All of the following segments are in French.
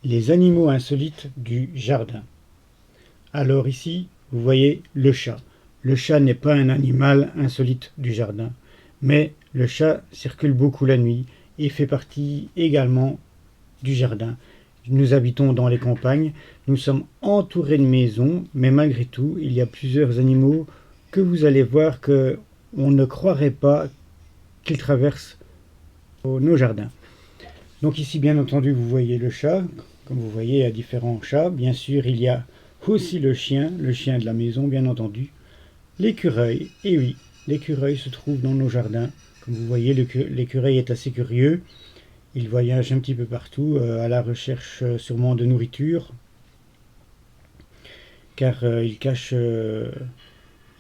Les animaux insolites du jardin. Alors ici, vous voyez le chat. Le chat n'est pas un animal insolite du jardin, mais le chat circule beaucoup la nuit et fait partie également du jardin. Nous habitons dans les campagnes, nous sommes entourés de maisons, mais malgré tout, il y a plusieurs animaux que vous allez voir que on ne croirait pas qu'ils traversent nos jardins. Donc ici, bien entendu, vous voyez le chat. Comme vous voyez, il y a différents chats. Bien sûr, il y a aussi le chien de la maison, bien entendu. L'écureuil, et oui, l'écureuil se trouve dans nos jardins. Comme vous voyez, l'écureuil est assez curieux. Il voyage un petit peu partout à la recherche sûrement de nourriture, car il cache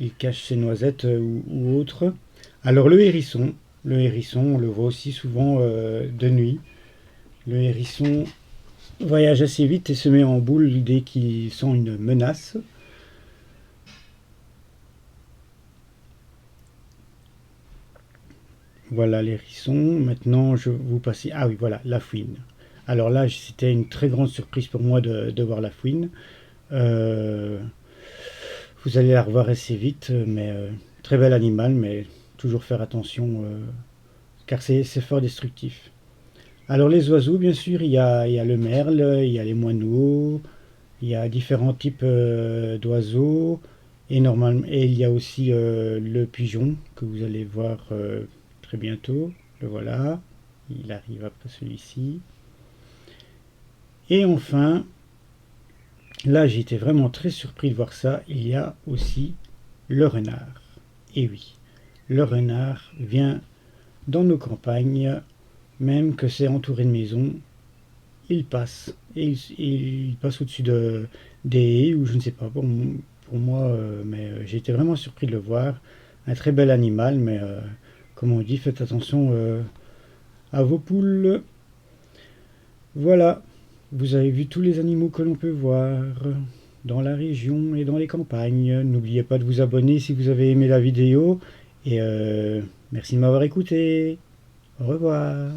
ses noisettes ou autres. Alors le hérisson, on le voit aussi souvent de nuit. Le hérisson voyage assez vite et se met en boule dès qu'il sent une menace. Voilà l'hérisson. Maintenant, je vous passer. Ah oui, voilà, la fouine. Alors là, c'était une très grande surprise pour moi de voir la fouine. Euh, vous allez la revoir assez vite, mais très bel animal, mais toujours faire attention, car c'est fort destructif. Alors les oiseaux, bien sûr, il y a le merle, il y a les moineaux, il y a différents types d'oiseaux et il y a aussi le pigeon que vous allez voir très bientôt. Le voilà, il arrive après celui-ci. Et enfin, là j'ai été vraiment très surpris de voir ça, il y a aussi le renard. Et oui, le renard vient dans nos campagnes, même que c'est entouré de maisons, il passe. Et il passe au-dessus des haies, ou je ne sais pas, pour moi, mais j'ai été vraiment surpris de le voir. Un très bel animal, mais comme on dit, faites attention à vos poules. Voilà, vous avez vu tous les animaux que l'on peut voir dans la région et dans les campagnes. N'oubliez pas de vous abonner si vous avez aimé la vidéo. Et merci de m'avoir écouté. Au revoir.